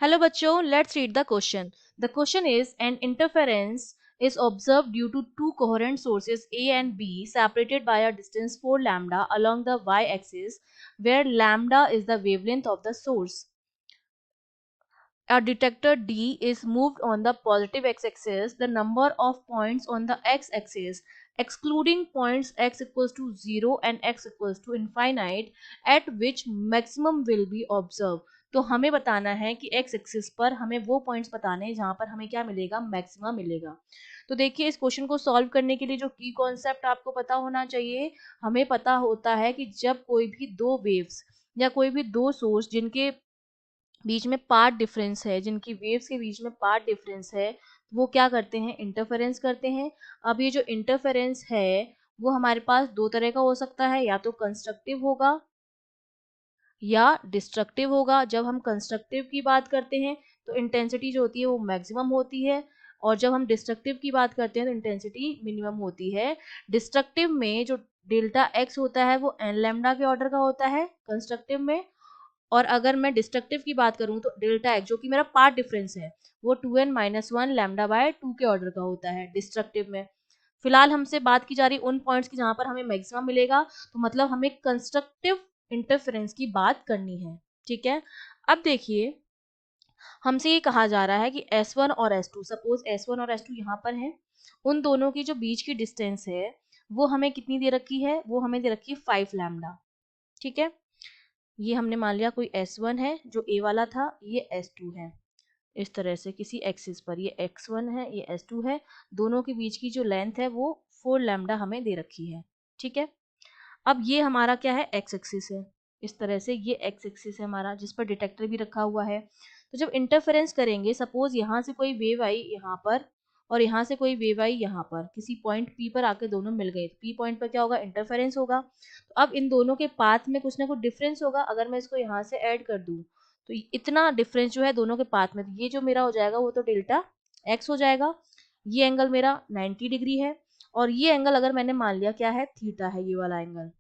Hello bachcho, let's read the question. The question is an interference is observed due to two coherent sources A and B separated by a distance 4 lambda along the y-axis where lambda is the wavelength of the source. A detector D is moved on the positive x-axis, the number of points on the x-axis, excluding points x equals to 0 and x equals to infinite, at which maximum will be observed. तो हमें बताना है कि x axis पर हमें वो points बताने हैं जहां पर हमें क्या मिलेगा, मैक्सिमम मिलेगा। तो देखिए इस क्वेश्चन को सॉल्व करने के लिए जो की कॉन्सेप्ट आपको पता होना चाहिए, हमें पता होता है कि जब कोई भी दो वेव्स या कोई भी दो सोर्स जिनके बीच में पार्ट डिफरेंस है, जिनकी वेव्स के बीच में पार्ट डिफरेंस है, वो क्या करते हैं, इंटरफेरेंस करते हैं। अब ये जो इंटरफेरेंस है वो हमारे पास दो तरह का हो सकता है, या तो कंस्ट्रक्टिव होगा या डिस्ट्रक्टिव होगा। जब हम कंस्ट्रक्टिव की बात करते हैं तो इंटेंसिटी जो होती है वो मैक्सिमम होती है, और जब हम डिस्ट्रक्टिव की बात करते हैं तो इंटेंसिटी मिनिमम होती है। डिस्ट्रक्टिव में जो डेल्टा एक्स होता है वो एन लैम्डा के ऑर्डर का होता है कंस्ट्रक्टिव में, और अगर मैं डिस्ट्रक्टिव की बात करूं तो डेल्टा एक्स जो कि मेरा पार्ट डिफरेंस है वो 2n-1 लैम्डा बाय 2 के ऑर्डर का होता है डिस्ट्रक्टिव में। फिलहाल हमसे बात की जा रही उन पॉइंट्स की जहां पर हमें मैक्सिमम मिलेगा, तो मतलब हमें कंस्ट्रक्टिव इंटरफेरेंस की बात करनी है। ठीक है, अब देखिए हमसे ये कहा जा रहा है कि S1 और S2, सपोज S1 और S2 यहाँ पर हैं, उन दोनों की जो बीच की डिस्टेंस है वो हमें कितनी दे रखी है, वो हमें दे रखी है 5 लैम्डा। ठीक है, ये हमने मान लिया कोई S1 है जो A वाला था, ये S2 है। इस तरह से किसी एक्सिस पर ये x1 है, ये s2 है, दोनों के बीच की जो लेंथ है वो 4 लैम्डा हमें दे रखी है। ठीक है, अब ये हमारा क्या है, एक्स एक्सिस है। इस तरह से ये एक्स एक्सिस है हमारा, जिस पर डिटेक्टर भी रखा हुआ है। तो जब इंटरफेरेंस करेंगे, सपोज यहाँ से कोई वेव आई यहाँ पर और यहाँ से कोई वेव आई यहाँ पर, किसी पॉइंट पी पर आके दोनों मिल गए, पी पॉइंट पर क्या होगा, इंटरफेरेंस होगा। तो अब इन दोनों के पाथ में कुछ ना कुछ डिफरेंस होगा। अगर मैं इसको यहाँ से ऐड कर दूँ तो इतना डिफरेंस जो है दोनों के पाथ में, तो ये जो मेरा हो जाएगा वो तो डेल्टा एक्स हो जाएगा। ये एंगल मेरा 90 डिग्री है, और ये एंगल अगर मैंने मान लिया क्या है, थीटा है, ये वाला एंगल।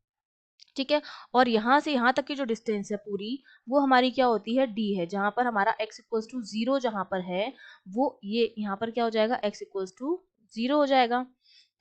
ठीक है, और यहाँ से यहाँ तक की जो डिस्टेंस है पूरी, वो हमारी क्या होती है, डी है, जहां पर हमारा x इक्वल्स टू 0 जहां पर है, वो ये यहाँ पर क्या हो जाएगा, x इक्वल्स टू 0 हो जाएगा।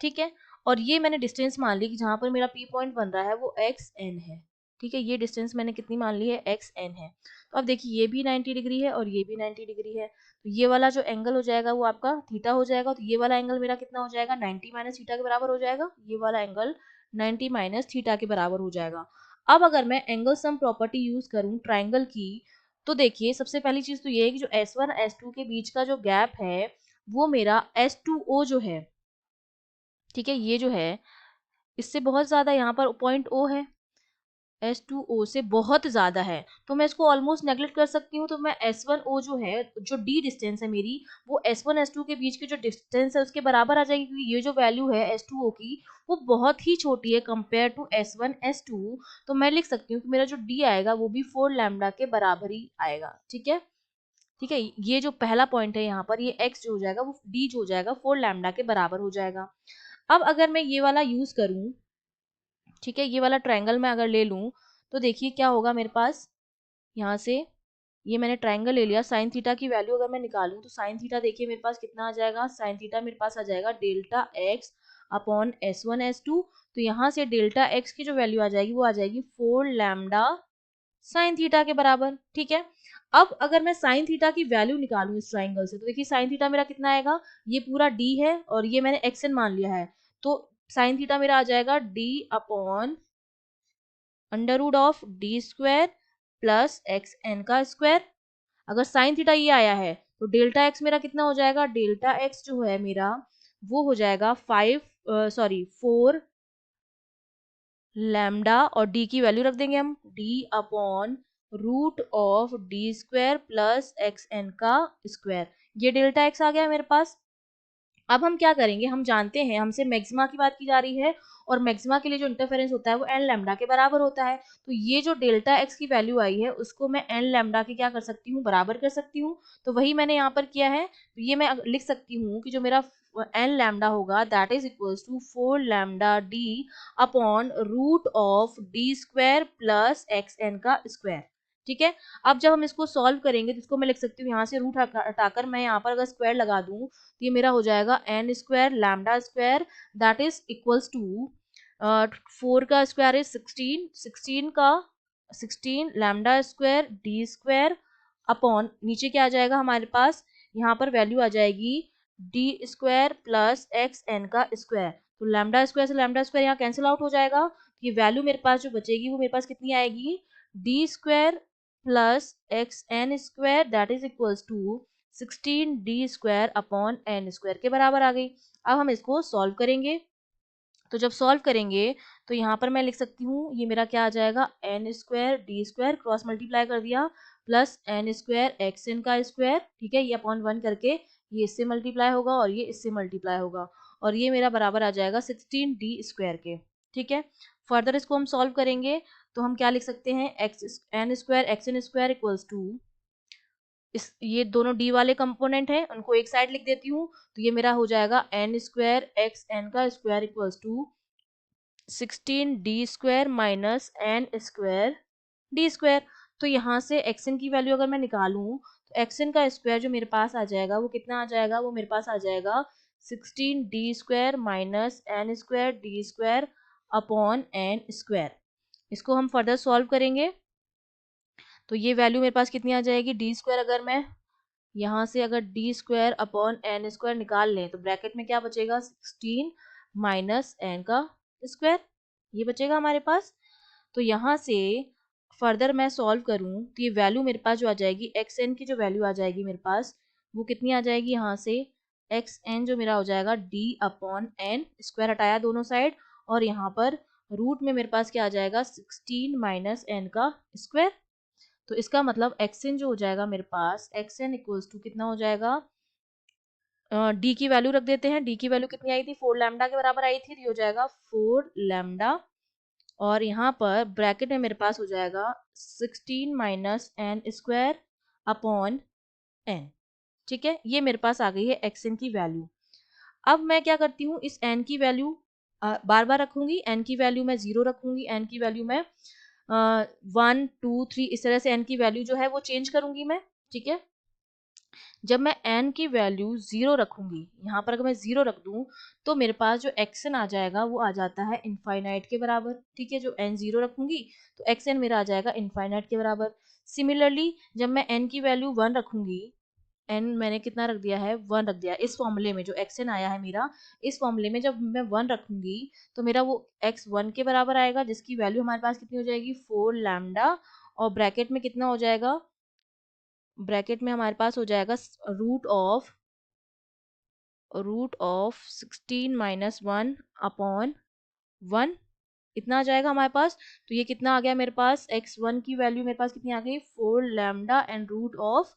ठीक है, और ये मैंने डिस्टेंस मान ली कि जहां पर मेरा p पॉइंट बन रहा है वो एक्स एन है। ठीक है, ये डिस्टेंस मैंने कितनी मान ली है, एक्स एन है। तो अब देखिए ये भी 90 डिग्री है और ये भी 90 डिग्री है, तो ये वाला जो एंगल हो जाएगा वो आपका थीटा हो जाएगा। तो ये वाला एंगल मेरा कितना हो जाएगा, 90 माइनस थीटा के बराबर हो जाएगा। ये वाला एंगल 90 माइनस थीटा के बराबर हो जाएगा। अब अगर मैं एंगल सम प्रॉपर्टी यूज करूं ट्राइंगल की, तो देखिए सबसे पहली चीज तो ये है कि जो S1 S2 के बीच का जो गैप है वो मेरा S2O जो है, ठीक है, ये जो है इससे बहुत ज्यादा यहाँ पर पॉइंट O है, S2O से बहुत ज्यादा है, तो मैं इसको ऑलमोस्ट नेग्लेक्ट कर सकती हूँ। तो मैं S1O जो है, जो D डिस्टेंस है मेरी, वो S1 S2 के बीच की जो डिस्टेंस है उसके बराबर आ जाएगी, क्योंकि ये जो वैल्यू है S2O की वो बहुत ही छोटी है कंपेयर टू S1 S2। तो मैं लिख सकती हूँ कि मेरा जो D आएगा वो भी 4 लैम्डा के बराबर ही आएगा। ठीक है, ठीक है, ये जो पहला पॉइंट है यहाँ पर, ये x जो हो जाएगा वो D जो हो जाएगा 4 लैम्डा के बराबर हो जाएगा। अब अगर मैं ये वाला यूज करूँ, ठीक है, ये वाला ट्रायंगल मैं अगर ले लूं, तो देखिए क्या होगा मेरे पास, यहाँ से ये मैंने ट्रायंगल ले लिया, साइन थीटा की वैल्यू अगर मैं निकालूं तो साइन थीटा देखिए मेरे पास कितना आ जाएगा, साइन थीटा मेरे पास आ जाएगा delta x upon S1 S2। तो यहाँ से डेल्टा एक्स की जो वैल्यू आ जाएगी वो आ जाएगी 4 लैम्डा साइन थीटा के बराबर। ठीक है, अब अगर मैं साइन थीटा की वैल्यू निकालूं इस ट्राइंगल से, तो देखिए साइन थीटा मेरा कितना आएगा, ये पूरा डी है और ये मैंने एक्स एन मान लिया है, तो साइन थीटा मेरा आ जाएगा d upon under root of d square plus x n का स्क्वायर। अगर साइन थीटा ये आया है तो डेल्टा एक्स मेरा कितना हो जाएगा, डेल्टा एक्स जो है मेरा वो हो जाएगा 4 लैम्डा, और डी की वैल्यू रख देंगे हम, d upon root of d square plus x n का स्क्वायर। ये डेल्टा एक्स आ गया मेरे पास। अब हम क्या करेंगे, हम जानते हैं, हमसे मैक्सिमा की बात की जा रही है, और मैक्सिमा के लिए जो इंटरफेरेंस होता है वो एन लैम्डा के बराबर होता है। तो ये जो डेल्टा एक्स की वैल्यू आई है उसको मैं एन लैम्डा के क्या कर सकती हूँ, बराबर कर सकती हूँ। तो वही मैंने यहाँ पर किया है। तो ये मैं लिख सकती हूँ कि जो मेरा एन लैम्डा होगा that is equals to 4 lambda d upon root of d square plus x n का स्क्वायर। ठीक है। अब जब हम इसको सॉल्व करेंगे तो इसको मैं लिख सकती हूँ यहाँ से रूट हटाकर मैं यहाँ पर अगर स्क्वायर लगा दूँ तो ये मेरा हो जाएगा n square lambda square that is equals to 4 का square is 16 lambda square d square upon नीचे क्या आ जाएगा हमारे पास, यहाँ पर वैल्यू आ जाएगी d square plus x n का स्क्वायर। तो लैम्डा स्क्वायर से लैम्डा स्क्वायर यहाँ कैंसिल आउट हो जाएगा। ये वैल्यू मेरे पास जो बचेगी वो मेरे पास कितनी आएगी, d square plus x n square that is equals to 16 d square upon n square के बराबर आ गई। अब हम इसको सॉल्व करेंगे, तो जब सॉल्व करेंगे तो यहाँ पर मैं लिख सकती हूँ ये मेरा क्या आ जाएगा, n square d square cross multiply कर दिया plus n square x n का स्क्वायर, ठीक है, ये अपॉन 1 करके ये इससे मल्टीप्लाई होगा और ये इससे मल्टीप्लाई होगा और ये मेरा बराबर आ जाएगा 16 डी स्क्वायर के। ठीक है, फर्दर इसको हम सॉल्व करेंगे तो हम क्या लिख सकते हैं, x n square x n square equals to इस ये दोनों डी वाले कंपोनेंट हैं उनको एक साइड लिख देती हूँ, तो ये मेरा हो जाएगा एन स्क्वायर एक्स एन का square equals to 16 d square minus n square d square. तो यहाँ से एक्स एन की वैल्यू अगर मैं निकालूं तो एक्स एन का स्क्वायर जो मेरे पास आ जाएगा वो कितना आ जाएगा, वो मेरे पास आ जाएगा 16 d square minus n square d square upon n square. इसको हम फर्दर सॉल्व करेंगे तो ये वैल्यू मेरे पास कितनी आ जाएगी, डी स्क्वायर अगर मैं यहाँ से अगर d square upon n square निकाल लें तो ब्रैकेट में क्या बचेगा, 16 माइनस एन का स्क्वायर, ये बचेगा हमारे पास। तो यहाँ से फर्दर मैं सॉल्व करूँ तो ये वैल्यू मेरे पास जो आ जाएगी, एक्स एन की जो वैल्यू आ जाएगी मेरे पास वो कितनी आ जाएगी, यहाँ से एक्स एन जो मेरा हो जाएगा डी अपॉन एन, स्क्वायर हटाया दोनों साइड और यहाँ पर रूट में मेरे पास क्या आ जाएगा, 16 माइनस एन का स्क्वायर। तो इसका मतलब एक्स एन जो हो जाएगा मेरे पास, एक्स एन इक्वल्स टू कितना हो जाएगा, डी की वैल्यू रख देते हैं, डी की वैल्यू कितनी आई थी, 4 लैम्डा के बराबर आई थी, तो ये हो जाएगा 4 लैम्डा और यहाँ पर ब्रैकेट में मेरे पास हो जाएगा 16 minus n square upon n. ठीक है, ये मेरे पास आ गई है एक्स एन की वैल्यू। अब मैं क्या करती हूँ, इस एन की वैल्यू बार बार रखूंगी, एन की वैल्यू मैं 0 रखूंगी, एन की वैल्यू मैं 1 2 3 इस तरह से एन की वैल्यू जो है वो चेंज करूंगी मैं। ठीक है, जब मैं n की वैल्यू 0 रखूंगी, यहाँ पर अगर मैं 0 रख दूं तो मेरे पास जो xn आ जाएगा वो आ जाता है इनफाइनाइट के बराबर। ठीक है, जो n 0 रखूंगी तो xn मेरा आ जाएगा इनफाइनाइट के बराबर। सिमिलरली जब मैं n की वैल्यू 1 रखूंगी, n मैंने कितना रख दिया है, 1 रख दिया, इस फॉर्मूले में जो xn आया है मेरा, इस फॉर्मूले में जब मैं 1 रखूंगी तो मेरा वो x 1 के बराबर आएगा जिसकी वैल्यू हमारे पास कितनी हो जाएगी, 4 लैम्डा और ब्रैकेट में कितना हो जाएगा, ब्रैकेट में हमारे पास हो जाएगा रूट ऑफ 16 माइनस 1 अपॉन 1, इतना आ जाएगा हमारे पास। तो ये कितना आ गया मेरे पास, x1 की वैल्यू मेरे पास कितनी आ गई, 4 lambda and root of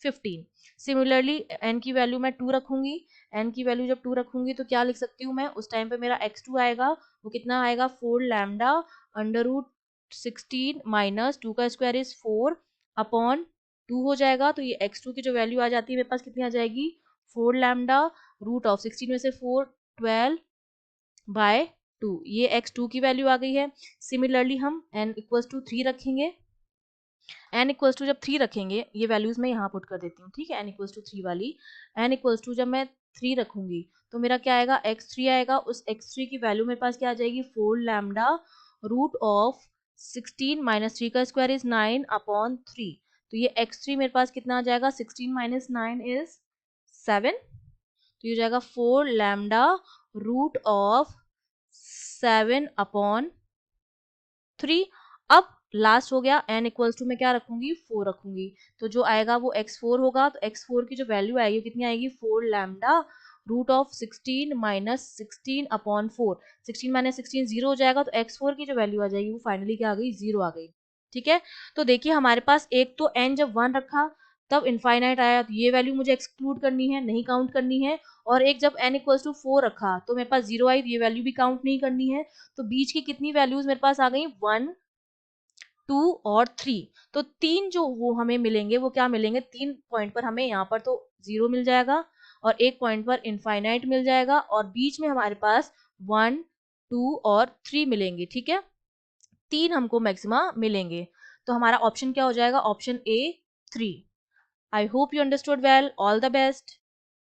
15। Similarly n की वैल्यू मैं 2 रखूंगी, n की वैल्यू जब 2 रखूंगी तो क्या लिख सकती हूँ मैं, उस टाइम पे मेरा x2 आएगा, वो कितना आएगा, 4 लैम्डा अंडर रूट 16 माइनस 2 का स्क्वायर इज 4 अपॉन 2 हो जाएगा। तो ये x2 की जो वैल्यू आ जाती है मेरे पास कितनी आ जाएगी, 4 लैम्डा रूट ऑफ 16 में से 4 12 बाय 2, ये x2 की वैल्यू आ गई है। सिमिलरली हम n इक्वल्स टू 3 रखेंगे, n इक्वल्स टू जब 3 रखेंगे, ये वैल्यूज मैं यहाँ पुट कर देती हूँ। ठीक है, n इक्वल्स टू 3 वाली, n इक्वल्स टू जब मैं 3 रखूंगी तो मेरा क्या आएगा, x3 आएगा, उस x3 की वैल्यू मेरे पास क्या आ जाएगी, 4 लैम्डा रूट ऑफ 16 माइनस 3 का स्क्वायर इज 9 अपॉन 3। तो ये x3 मेरे पास कितना आ जाएगा, 16 माइनस 9 इज 7, तो ये हो जाएगा 4 लैम्डा रूट ऑफ 7 अपॉन 3। अब लास्ट हो गया, n इक्वल्स टू मैं क्या रखूंगी, 4 रखूंगी, तो जो आएगा वो x4 होगा। तो x4 की जो वैल्यू आएगी कितनी आएगी, 4 lambda root of 16 minus 16 upon 4, 16 minus 16 0 हो जाएगा, तो x4 की जो वैल्यू आ जाएगी वो फाइनली क्या आ गई, 0 आ गई। ठीक है, तो देखिए हमारे पास एक तो n जब 1 रखा तब इनफाइनाइट आया, तो ये वैल्यू मुझे एक्सक्लूड करनी है, नहीं काउंट करनी है, और एक जब n इक्वल्स टू 4 रखा तो मेरे पास 0 आई, तो ये वैल्यू भी काउंट नहीं करनी है। तो बीच की कितनी वैल्यूज मेरे पास आ गई, 1 2 और 3, तो 3 जो वो हमें मिलेंगे वो क्या मिलेंगे, 3 पॉइंट पर हमें यहाँ पर तो 0 मिल जाएगा और एक पॉइंट पर इनफाइनाइट मिल जाएगा और बीच में हमारे पास 1 2 और 3 मिलेंगे। ठीक है, 3 हमको मैक्सिमा मिलेंगे। तो हमारा ऑप्शन क्या हो जाएगा? Option A 3। I hope you understood well. All the best.